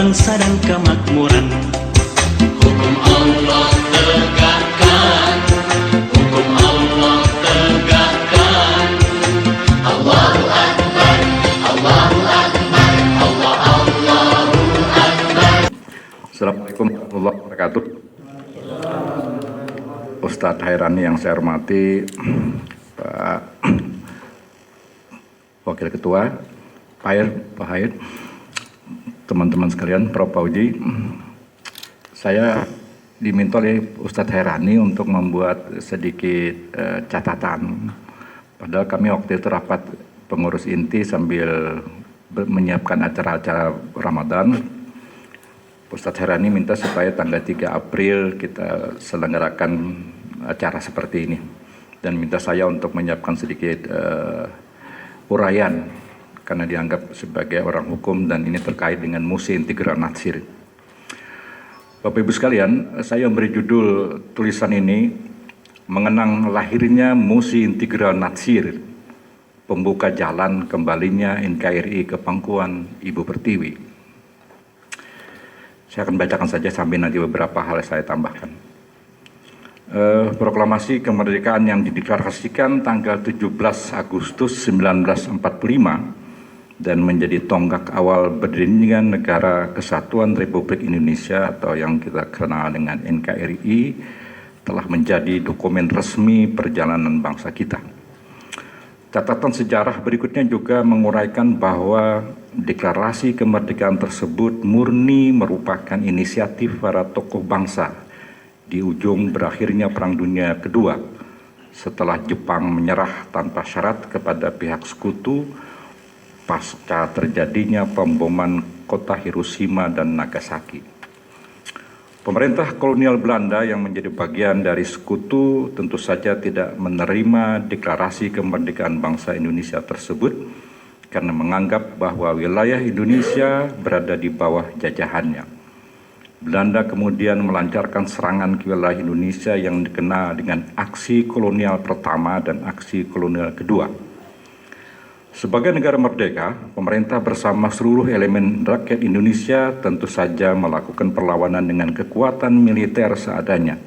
bangsa dan kemakmuran. Hukum Allah tegakkan, hukum Allah tegakkan. Allahu Akbar, Allahu Akbar, Allahu Akbar. Assalamualaikum warahmatullahi wabarakatuh. Ustadz Hairani yang saya hormati, Pak Wakil Ketua, Pak Haid, teman-teman sekalian, Prof. Fauzi, saya diminta oleh Ustadz Hairani untuk membuat sedikit catatan. Padahal kami waktu itu rapat pengurus inti sambil menyiapkan acara-acara Ramadan. Ustadz Hairani minta supaya tanggal 3 April kita selenggarakan acara seperti ini. Dan minta saya untuk menyiapkan sedikit uraian karena dianggap sebagai orang hukum dan ini terkait dengan Musi Integral Natsir. Bapak Ibu sekalian, saya memberi judul tulisan ini mengenang lahirnya Musi Integral Natsir, pembuka jalan kembalinya NKRI ke pangkuan Ibu Pertiwi. Saya akan bacakan saja sambil nanti beberapa hal saya tambahkan. Proklamasi kemerdekaan yang dideklarasikan tanggal 17 Agustus 1945 dan menjadi tonggak awal berdirinya Negara Kesatuan Republik Indonesia atau yang kita kenal dengan NKRI telah menjadi dokumen resmi perjalanan bangsa kita. Catatan sejarah berikutnya juga menguraikan bahwa deklarasi kemerdekaan tersebut murni merupakan inisiatif para tokoh bangsa di ujung berakhirnya Perang Dunia Kedua setelah Jepang menyerah tanpa syarat kepada pihak sekutu pasca terjadinya pemboman kota Hiroshima dan Nagasaki. Pemerintah kolonial Belanda yang menjadi bagian dari sekutu tentu saja tidak menerima deklarasi kemerdekaan bangsa Indonesia tersebut karena menganggap bahwa wilayah Indonesia berada di bawah jajahannya. Belanda kemudian melancarkan serangan ke wilayah Indonesia yang dikenal dengan aksi kolonial pertama dan aksi kolonial kedua. Sebagai negara merdeka, pemerintah bersama seluruh elemen rakyat Indonesia tentu saja melakukan perlawanan dengan kekuatan militer seadanya,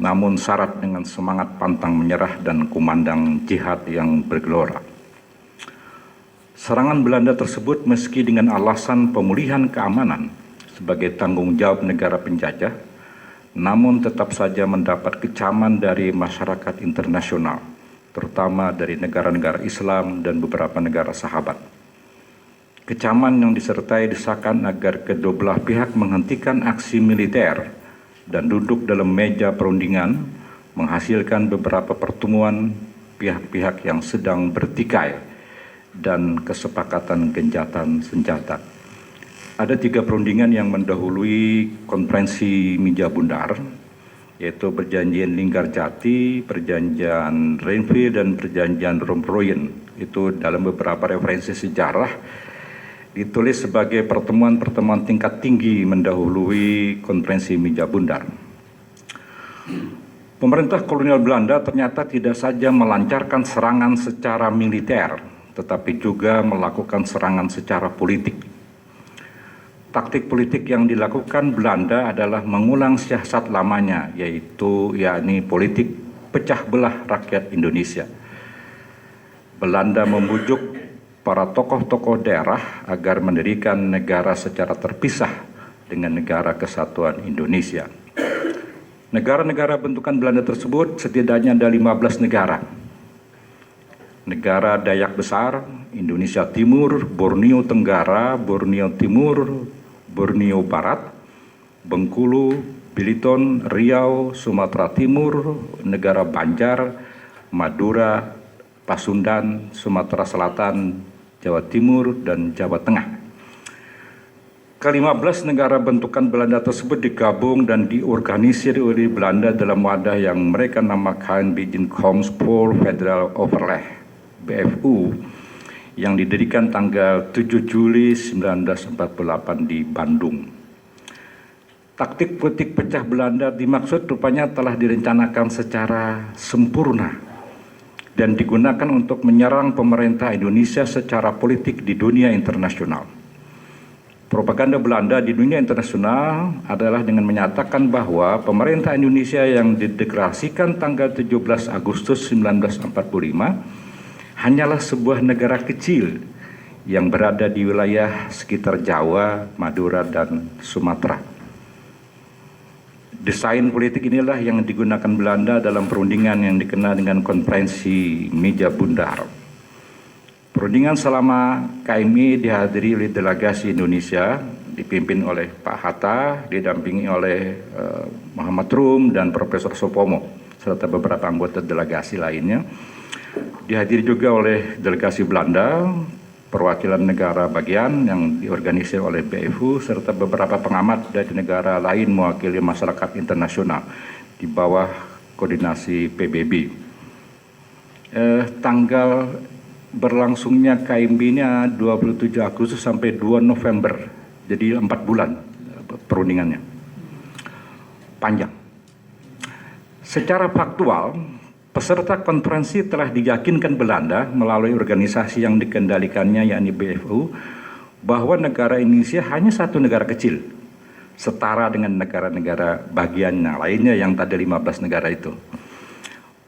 namun syarat dengan semangat pantang menyerah dan kumandang jihad yang bergelora. Serangan Belanda tersebut meski dengan alasan pemulihan keamanan sebagai tanggung jawab negara penjajah, namun tetap saja mendapat kecaman dari masyarakat internasional, terutama dari negara-negara Islam dan beberapa negara sahabat. Kecaman yang disertai desakan agar kedua belah pihak menghentikan aksi militer dan duduk dalam meja perundingan menghasilkan beberapa pertemuan pihak-pihak yang sedang bertikai dan kesepakatan gencatan senjata. Ada 3 perundingan yang mendahului konferensi Mija Bundar, yaitu perjanjian Linggarjati, perjanjian Renville, dan perjanjian Romployen. Itu dalam beberapa referensi sejarah ditulis sebagai pertemuan-pertemuan tingkat tinggi mendahului konferensi Mija Bundar. Pemerintah kolonial Belanda ternyata tidak saja melancarkan serangan secara militer, tetapi juga melakukan serangan secara politik. Taktik politik yang dilakukan Belanda adalah mengulang siasat lamanya, yakni politik pecah belah rakyat Indonesia. Belanda membujuk para tokoh-tokoh daerah agar mendirikan negara secara terpisah dengan Negara Kesatuan Indonesia. Negara-negara bentukan Belanda tersebut setidaknya ada 15 negara. Negara Dayak Besar, Indonesia Timur, Borneo Tenggara, Borneo Timur, Borneo Barat, Bengkulu, Belitung, Riau, Sumatera Timur, Negara Banjar, Madura, Pasundan, Sumatera Selatan, Jawa Timur, dan Jawa Tengah. Ke-15 negara bentukan Belanda tersebut digabung dan diorganisir oleh Belanda dalam wadah yang mereka namakan Bijeenkomst voor Federal Overleg, BFU, yang didirikan tanggal 7 Juli 1948 di Bandung. Taktik politik pecah Belanda dimaksud rupanya telah direncanakan secara sempurna dan digunakan untuk menyerang pemerintah Indonesia secara politik di dunia internasional. Propaganda Belanda di dunia internasional adalah dengan menyatakan bahwa pemerintah Indonesia yang dideklarasikan tanggal 17 Agustus 1945 hanyalah sebuah negara kecil yang berada di wilayah sekitar Jawa, Madura, dan Sumatera. Desain politik inilah yang digunakan Belanda dalam perundingan yang dikenal dengan Konferensi Meja Bundar. Perundingan selama KMI dihadiri oleh delegasi Indonesia dipimpin oleh Pak Hatta, didampingi oleh Muhammad Rum dan Profesor Sopomo serta beberapa anggota delegasi lainnya. Dihadiri juga oleh delegasi Belanda, perwakilan negara bagian yang diorganisir oleh BFU serta beberapa pengamat dari negara lain mewakili masyarakat internasional di bawah koordinasi PBB. Tanggal berlangsungnya KMB-nya 27 Agustus sampai 2 November, jadi 4 bulan perundingannya. Panjang. Secara faktual, peserta konferensi telah diyakinkan Belanda melalui organisasi yang dikendalikannya yakni BFU bahwa negara Indonesia hanya satu negara kecil, setara dengan negara-negara bagian yang lainnya yang tadi 15 negara itu.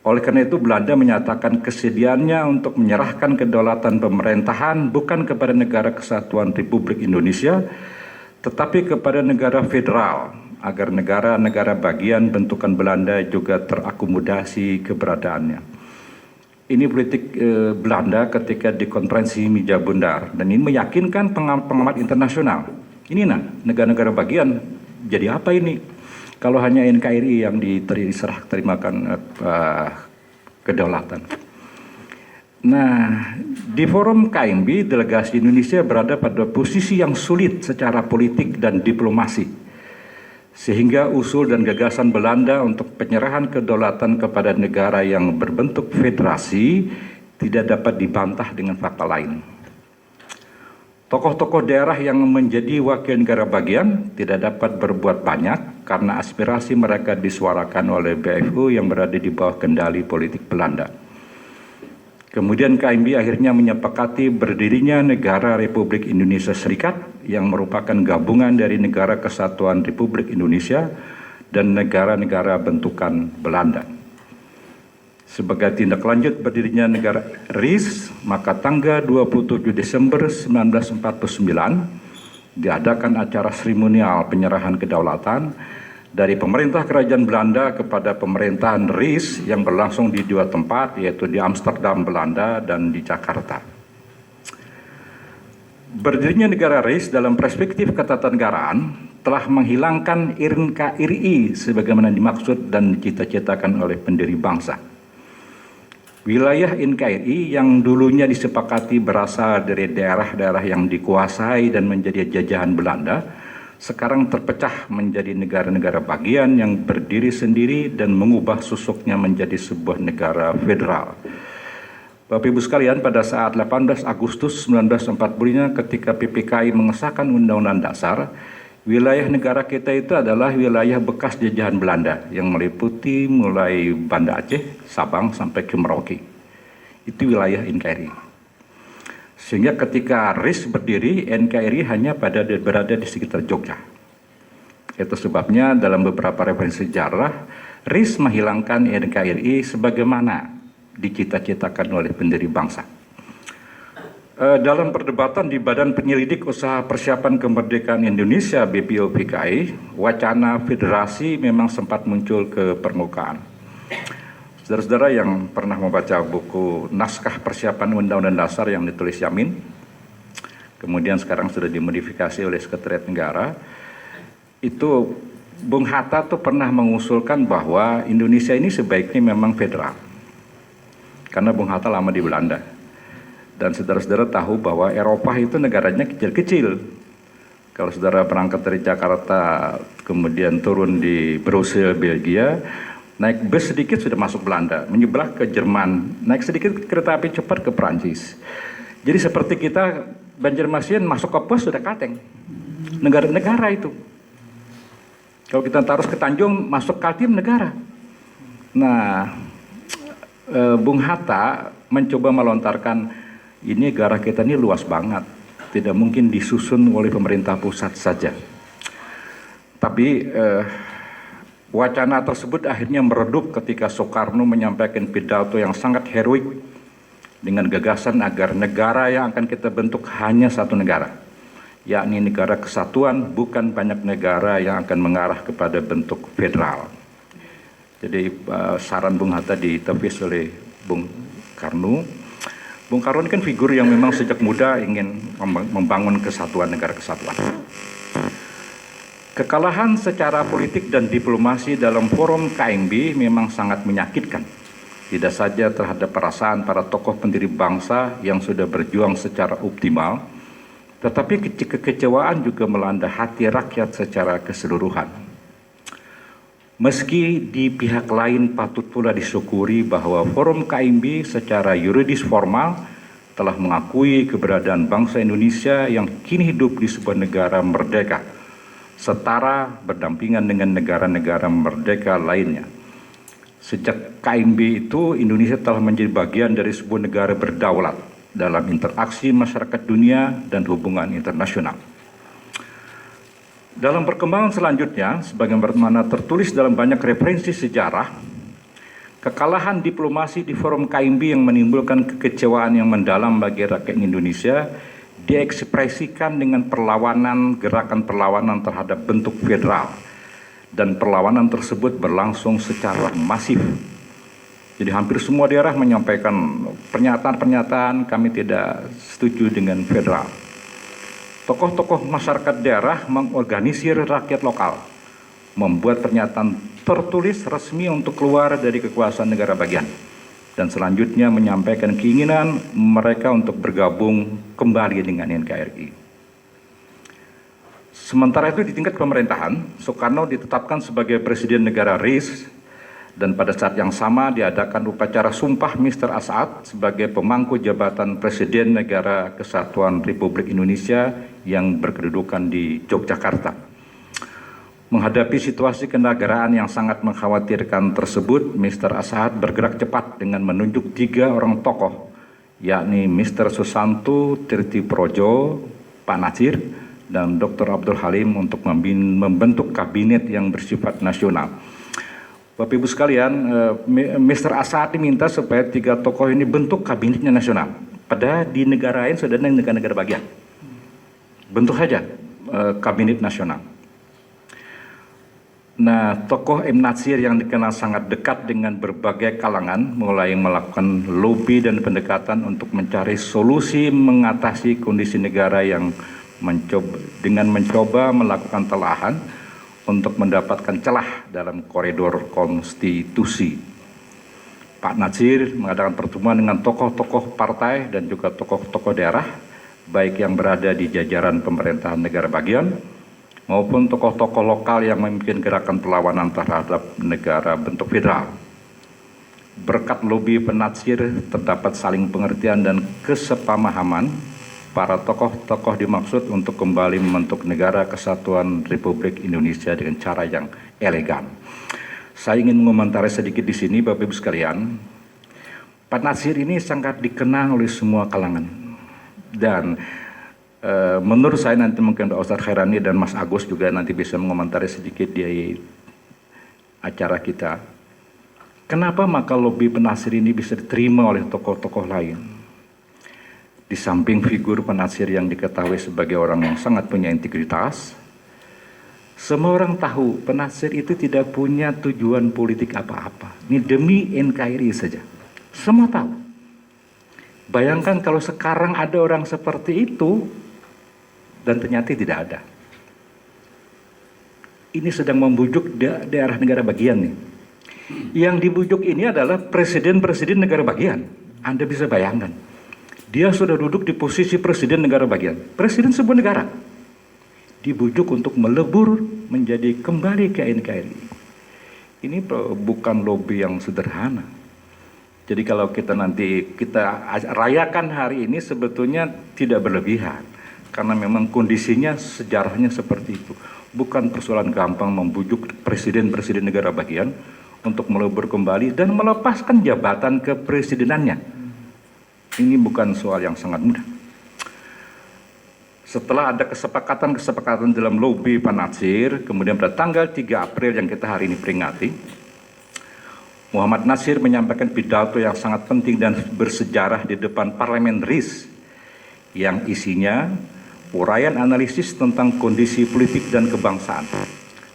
Oleh karena itu Belanda menyatakan kesediaannya untuk menyerahkan kedaulatan pemerintahan bukan kepada Negara Kesatuan Republik Indonesia, tetapi kepada negara federal, agar negara-negara bagian bentukan Belanda juga terakomodasi keberadaannya. Ini politik Belanda ketika di Konferensi Meja Bundar, dan ini meyakinkan pengamat internasional. Ini negara-negara bagian jadi apa ini? Kalau hanya NKRI yang diserah terimakan kedaulatan. Nah, di forum KMB, delegasi Indonesia berada pada posisi yang sulit secara politik dan diplomasi. Sehingga usul dan gagasan Belanda untuk penyerahan kedaulatan kepada negara yang berbentuk federasi tidak dapat dibantah dengan fakta lain. Tokoh-tokoh daerah yang menjadi wakil negara bagian tidak dapat berbuat banyak karena aspirasi mereka disuarakan oleh BFU yang berada di bawah kendali politik Belanda. Kemudian KMB akhirnya menyepakati berdirinya Negara Republik Indonesia Serikat yang merupakan gabungan dari Negara Kesatuan Republik Indonesia dan negara-negara bentukan Belanda. Sebagai tindak lanjut berdirinya negara RIS, maka tanggal 27 Desember 1949 diadakan acara seremonial penyerahan kedaulatan dari pemerintah kerajaan Belanda kepada pemerintahan RIS yang berlangsung di 2 tempat, yaitu di Amsterdam, Belanda, dan di Jakarta. Berdirinya negara RIS dalam perspektif ketatanegaraan telah menghilangkan NKRI sebagaimana dimaksud dan dicita-citakan oleh pendiri bangsa. Wilayah NKRI yang dulunya disepakati berasal dari daerah-daerah yang dikuasai dan menjadi jajahan Belanda, sekarang terpecah menjadi negara-negara bagian yang berdiri sendiri dan mengubah susuknya menjadi sebuah negara federal. Bapak Ibu sekalian, pada saat 18 Agustus 1945 ketika PPKI mengesahkan Undang-Undang Dasar, wilayah negara kita itu adalah wilayah bekas jajahan Belanda yang meliputi mulai Banda Aceh, Sabang sampai ke Merauke. Itu wilayah NKRI. Sehingga ketika RIS berdiri, NKRI hanya berada di sekitar Jogja. Itu sebabnya dalam beberapa referensi sejarah, RIS menghilangkan NKRI sebagaimana dicita-citakan oleh pendiri bangsa. Dalam perdebatan di Badan Penyelidik Usaha Persiapan Kemerdekaan Indonesia BPUPKI, wacana federasi memang sempat muncul ke permukaan. Saudara-saudara yang pernah membaca buku Naskah Persiapan Undang-Undang Dasar yang ditulis Yamin, kemudian sekarang sudah dimodifikasi oleh Sekretariat Negara, itu Bung Hatta tuh pernah mengusulkan bahwa Indonesia ini sebaiknya memang federal, karena Bung Hatta lama di Belanda. Dan saudara-saudara tahu bahwa Eropa itu negaranya kecil-kecil. Kalau saudara berangkat dari Jakarta, kemudian turun di Brussels, Belgia, naik bus sedikit sudah masuk Belanda, menyebelah ke Jerman, naik sedikit kereta api cepat ke Prancis. Jadi seperti kita Banjarmasin masuk ke pos sudah Kalteng. Negara-negara itu. Kalau kita taruh ke Tanjung, masuk Kaltim negara. Nah, Bung Hatta mencoba melontarkan ini negara kita ini luas banget, tidak mungkin disusun oleh pemerintah pusat saja. Tapi wacana tersebut akhirnya meredup ketika Soekarno menyampaikan pidato yang sangat heroik dengan gagasan agar negara yang akan kita bentuk hanya satu negara, yakni negara kesatuan, bukan banyak negara yang akan mengarah kepada bentuk federal. Jadi saran Bung Hatta ditepis oleh Bung Karno. Bung Karno ini kan figur yang memang sejak muda ingin membangun kesatuan, negara kesatuan. Kekalahan secara politik dan diplomasi dalam forum KMB memang sangat menyakitkan. Tidak saja terhadap perasaan para tokoh pendiri bangsa yang sudah berjuang secara optimal, tetapi kekecewaan juga melanda hati rakyat secara keseluruhan. Meski di pihak lain patut pula disyukuri bahwa forum KMB secara yuridis formal telah mengakui keberadaan bangsa Indonesia yang kini hidup di sebuah negara merdeka, setara berdampingan dengan negara-negara merdeka lainnya. Sejak KMB itu, Indonesia telah menjadi bagian dari sebuah negara berdaulat dalam interaksi masyarakat dunia dan hubungan internasional. Dalam perkembangan selanjutnya, sebagaimana tertulis dalam banyak referensi sejarah, kekalahan diplomasi di forum KMB yang menimbulkan kekecewaan yang mendalam bagi rakyat Indonesia diekspresikan dengan gerakan perlawanan terhadap bentuk federal, dan perlawanan tersebut berlangsung secara masif. Jadi hampir semua daerah menyampaikan pernyataan-pernyataan kami tidak setuju dengan federal. Tokoh-tokoh masyarakat daerah mengorganisir rakyat lokal, membuat pernyataan tertulis resmi untuk keluar dari kekuasaan negara bagian, dan selanjutnya menyampaikan keinginan mereka untuk bergabung kembali dengan NKRI. Sementara itu di tingkat pemerintahan, Soekarno ditetapkan sebagai Presiden Negara RIS, dan pada saat yang sama diadakan upacara sumpah Mr. As'ad sebagai pemangku jabatan Presiden Negara Kesatuan Republik Indonesia yang berkedudukan di Yogyakarta. Menghadapi situasi kenegaraan yang sangat mengkhawatirkan tersebut, Mr. As'ad bergerak cepat dengan menunjuk 3 orang tokoh, yakni Mr. Susanto Tirtiprojo, Pak Natsir, dan Dr. Abdul Halim untuk membentuk kabinet yang bersifat nasional. Bapak Ibu sekalian, Mr. As'ad diminta supaya 3 tokoh ini bentuk kabinetnya nasional. Padahal di negara lain sudah ada negara-negara bagian. Bentuk saja kabinet nasional. Nah, tokoh M. Natsir yang dikenal sangat dekat dengan berbagai kalangan, mulai melakukan lobby dan pendekatan untuk mencari solusi mengatasi kondisi negara yang mencoba melakukan telahan untuk mendapatkan celah dalam koridor konstitusi. Pak Natsir mengadakan pertemuan dengan tokoh-tokoh partai dan juga tokoh-tokoh daerah, baik yang berada di jajaran pemerintahan negara bagian, maupun tokoh-tokoh lokal yang memimpin gerakan perlawanan terhadap negara bentuk federal. Berkat lobby Pak Natsir terdapat saling pengertian dan kesepamahaman. Para tokoh-tokoh dimaksud untuk kembali membentuk negara kesatuan Republik Indonesia dengan cara yang elegan. Saya ingin mengomentari sedikit di sini, Bapak Ibu sekalian. Pak Natsir ini sangat dikenal oleh semua kalangan. Dan menurut saya nanti mungkin Pak Ustadz Khairani dan Mas Agus juga nanti bisa mengomentari sedikit di acara kita. Kenapa maka lobby Pak Natsir ini bisa diterima oleh tokoh-tokoh lain? Di samping figur Pak Natsir yang diketahui sebagai orang yang sangat punya integritas, semua orang tahu Pak Natsir itu tidak punya tujuan politik apa-apa. Ini demi NKRI saja. Semua tahu. Bayangkan kalau sekarang ada orang seperti itu dan ternyata tidak ada. Ini sedang membujuk daerah negara bagian nih. Yang dibujuk ini adalah presiden-presiden negara bagian. Anda bisa bayangkan. Dia sudah duduk di posisi presiden negara bagian, presiden sebuah negara, dibujuk untuk melebur menjadi kembali ke NKRI. Ini bukan lobby yang sederhana. Jadi kalau kita rayakan hari ini sebetulnya tidak berlebihan, karena memang kondisinya sejarahnya seperti itu. Bukan persoalan gampang membujuk presiden-presiden negara bagian untuk melebur kembali dan melepaskan jabatan kepresidenannya. Ini bukan soal yang sangat mudah. Setelah ada kesepakatan dalam lobi Pak Natsir, kemudian pada tanggal 3 April yang kita hari ini peringati, Muhammad Natsir menyampaikan pidato yang sangat penting dan bersejarah di depan Parlemen RIS yang isinya uraian analisis tentang kondisi politik dan kebangsaan,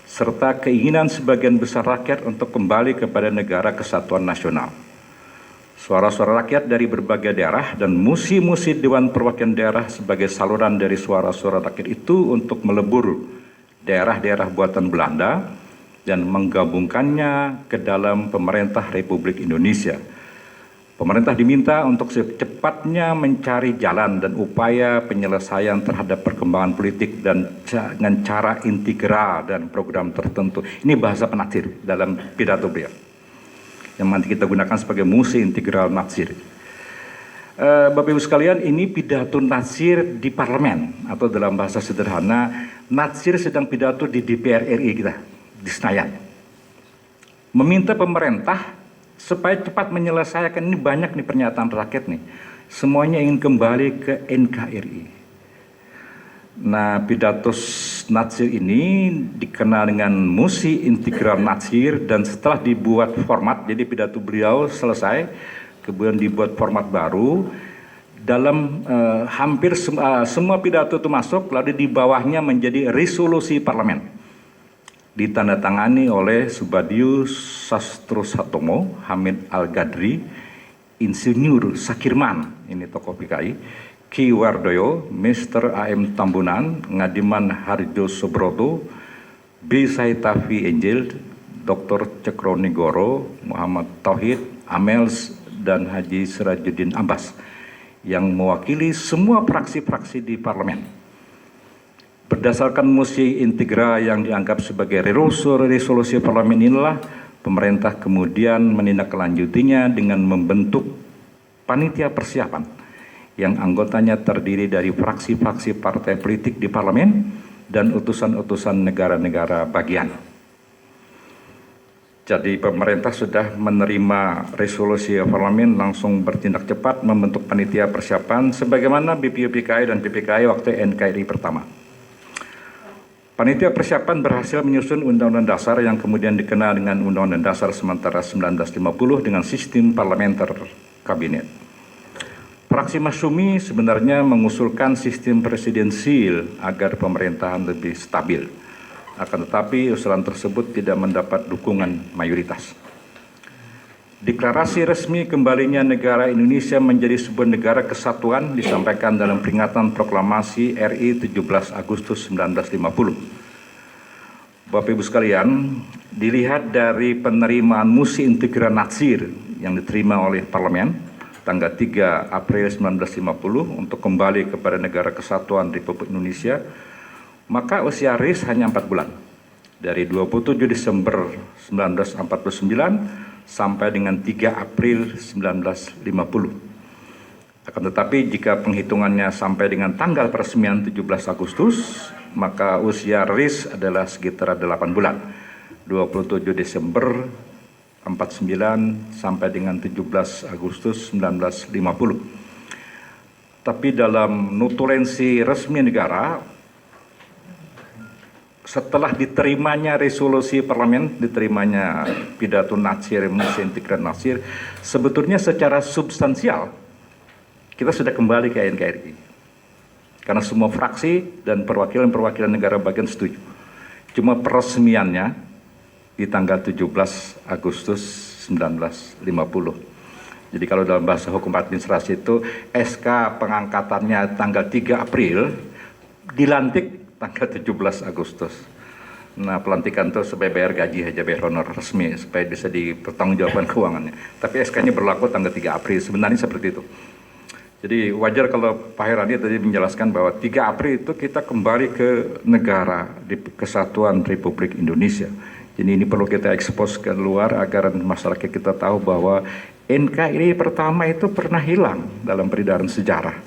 serta keinginan sebagian besar rakyat untuk kembali kepada negara kesatuan nasional. Suara-suara rakyat dari berbagai daerah dan musi-musi Dewan Perwakilan Daerah sebagai saluran dari suara-suara rakyat itu untuk melebur daerah-daerah buatan Belanda dan menggabungkannya ke dalam pemerintah Republik Indonesia. Pemerintah diminta untuk secepatnya mencari jalan dan upaya penyelesaian terhadap perkembangan politik dan dengan cara integral dan program tertentu. Ini bahasa Pak Natsir dalam pidato beliau, yang nanti kita gunakan sebagai musi integral Natsir. Bapak Ibu sekalian, ini pidato Natsir di parlemen, atau dalam bahasa sederhana, Natsir sedang pidato di DPR RI kita, di Senayan. Meminta pemerintah supaya cepat menyelesaikan, ini banyak nih pernyataan rakyat nih, semuanya ingin kembali ke NKRI. Nah, pidato Natsir ini dikenal dengan musi integral Natsir, dan setelah dibuat format, jadi pidato beliau selesai, kemudian dibuat format baru, dalam hampir semua pidato itu masuk, lalu di bawahnya menjadi resolusi parlemen. Ditandatangani oleh Subadius Sastrosatomo, Hamid Al-Gadri, Insinyur Sakirman, ini tokoh PKI, Ki Wardoyo, Mr. A.M. Tambunan, Ngadiman Harjo Subroto, B. Saitafi Angel, Dr. Cekronigoro, Muhammad Tauhid, Amels, dan Haji Sirajuddin Abbas, yang mewakili semua fraksi-fraksi di parlemen. Berdasarkan musi integral yang dianggap sebagai resolusi parlemen inilah, pemerintah kemudian menindaklanjutinya dengan membentuk panitia persiapan yang anggotanya terdiri dari fraksi-fraksi partai politik di parlemen dan utusan-utusan negara-negara bagian. Jadi pemerintah sudah menerima resolusi parlemen, langsung bertindak cepat membentuk panitia persiapan sebagaimana BPUPKI dan PPKI waktu NKRI pertama. Panitia persiapan berhasil menyusun Undang-Undang Dasar yang kemudian dikenal dengan Undang-Undang Dasar sementara 1950 dengan sistem parlementer kabinet. Fraksi Masyumi sebenarnya mengusulkan sistem presidensil agar pemerintahan lebih stabil. Akan tetapi usulan tersebut tidak mendapat dukungan mayoritas. Deklarasi resmi kembalinya negara Indonesia menjadi sebuah negara kesatuan disampaikan dalam peringatan proklamasi RI 17 Agustus 1950. Bapak Ibu sekalian, dilihat dari penerimaan musi integral Natsir yang diterima oleh parlemen tanggal 3 April 1950 untuk kembali kepada negara kesatuan Republik Indonesia, maka usia RIS hanya 4 bulan, dari 27 Desember 1949 sampai dengan 3 April 1950. Akan tetapi jika penghitungannya sampai dengan tanggal peresmian 17 Agustus, maka usia RIS adalah sekitar 8 bulan, 27 Desember 49 sampai dengan 17 Agustus 1950. Tapi dalam notulensi resmi negara, setelah diterimanya resolusi parlemen, diterimanya pidato Natsir, musi integral Natsir, sebetulnya secara substansial kita sudah kembali ke NKRI. Karena semua fraksi dan perwakilan-perwakilan negara bagian setuju. Cuma peresmiannya di tanggal 17 Agustus 1950. Jadi kalau dalam bahasa hukum administrasi itu SK pengangkatannya tanggal 3 April, dilantik tanggal 17 Agustus. Nah, pelantikan itu supaya bayar gaji aja, bayar honor resmi, supaya bisa dipertanggungjawabkan keuangannya. Tapi SK-nya berlaku tanggal 3 April, sebenarnya seperti itu. Jadi wajar kalau Pak Herani tadi menjelaskan bahwa 3 April itu kita kembali ke negara di kesatuan Republik Indonesia. Jadi ini perlu kita ekspos ke luar agar masyarakat kita tahu bahwa NKRI pertama itu pernah hilang dalam peredaran sejarah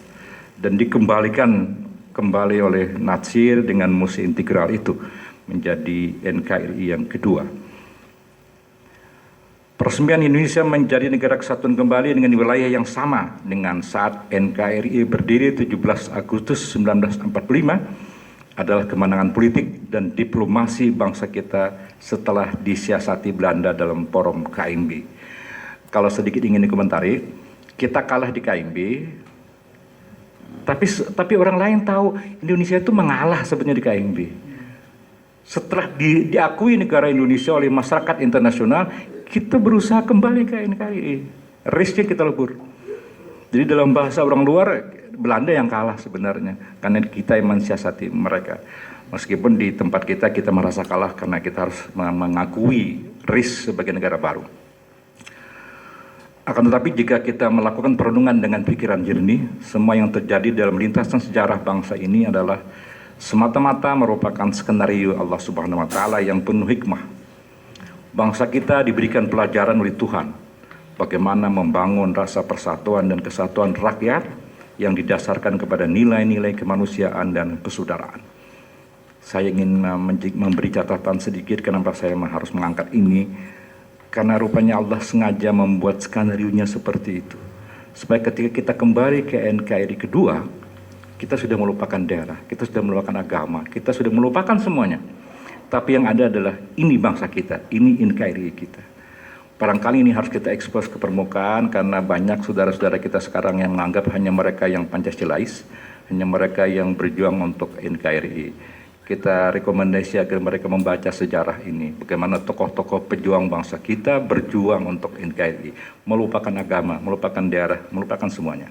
dan dikembalikan kembali oleh Natsir dengan musi integral itu menjadi NKRI yang kedua. Peresmian Indonesia menjadi negara kesatuan kembali dengan wilayah yang sama dengan saat NKRI berdiri 17 Agustus 1945 adalah kemenangan politik dan diplomasi bangsa kita setelah disiasati Belanda dalam forum KMB. Kalau sedikit ingin dikomentari, kita kalah di KMB, tapi orang lain tahu Indonesia itu mengalah sebenarnya di KMB. Setelah diakui negara Indonesia oleh masyarakat internasional, kita berusaha kembali ke NKRI. Risknya kita lebur. Jadi dalam bahasa orang luar, Belanda yang kalah sebenarnya, karena kita yang mensiasati mereka. Meskipun di tempat kita merasa kalah karena kita harus mengakui risk sebagai negara baru. Akan tetapi jika kita melakukan perenungan dengan pikiran jernih, semua yang terjadi dalam lintasan sejarah bangsa ini adalah semata-mata merupakan skenario Allah Subhanahu wa Ta'ala yang penuh hikmah. Bangsa kita diberikan pelajaran oleh Tuhan bagaimana membangun rasa persatuan dan kesatuan rakyat yang didasarkan kepada nilai-nilai kemanusiaan dan persaudaraan. Saya ingin memberi catatan sedikit kenapa saya harus mengangkat ini, karena rupanya Allah sengaja membuat skenario-nya seperti itu, supaya ketika kita kembali ke NKRI kedua, kita sudah melupakan daerah, kita sudah melupakan agama, kita sudah melupakan semuanya. Tapi yang ada adalah ini bangsa kita, ini NKRI kita. Barangkali ini harus kita ekspos ke permukaan karena banyak saudara-saudara kita sekarang yang menganggap hanya mereka yang Pancasilais, hanya mereka yang berjuang untuk NKRI. Kita rekomendasi agar mereka membaca sejarah ini, bagaimana tokoh-tokoh pejuang bangsa kita berjuang untuk NKRI, melupakan agama, melupakan daerah, melupakan semuanya.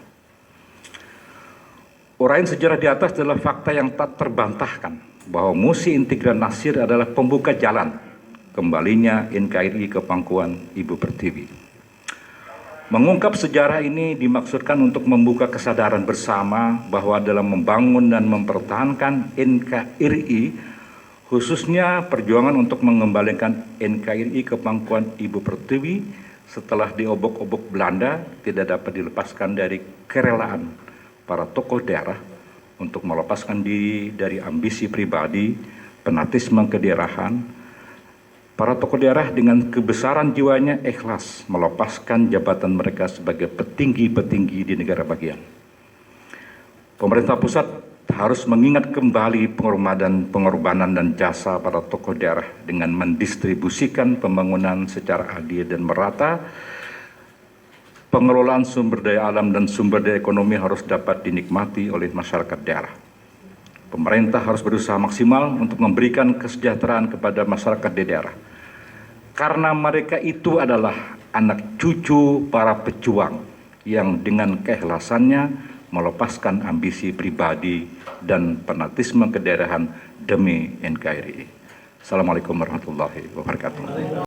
Uraian sejarah di atas adalah fakta yang tak terbantahkan bahwa Musi Intigran Nasir adalah pembuka jalan kembalinya NKRI ke pangkuan Ibu Pertiwi. Mengungkap sejarah ini dimaksudkan untuk membuka kesadaran bersama bahwa dalam membangun dan mempertahankan NKRI, khususnya perjuangan untuk mengembalikan NKRI ke pangkuan Ibu Pertiwi setelah diobok-obok Belanda, tidak dapat dilepaskan dari kerelaan para tokoh daerah untuk melepaskan diri dari ambisi pribadi, fanatisme kedaerahan. Para tokoh daerah dengan kebesaran jiwanya ikhlas melepaskan jabatan mereka sebagai petinggi-petinggi di negara bagian. Pemerintah pusat harus mengingat kembali pengorbanan dan jasa para tokoh daerah dengan mendistribusikan pembangunan secara adil dan merata. Pengelolaan sumber daya alam dan sumber daya ekonomi harus dapat dinikmati oleh masyarakat daerah. Pemerintah harus berusaha maksimal untuk memberikan kesejahteraan kepada masyarakat di daerah. Karena mereka itu adalah anak cucu para pejuang yang dengan keikhlasannya melepaskan ambisi pribadi dan fanatisme kedaerahan demi NKRI. Assalamualaikum warahmatullahi wabarakatuh.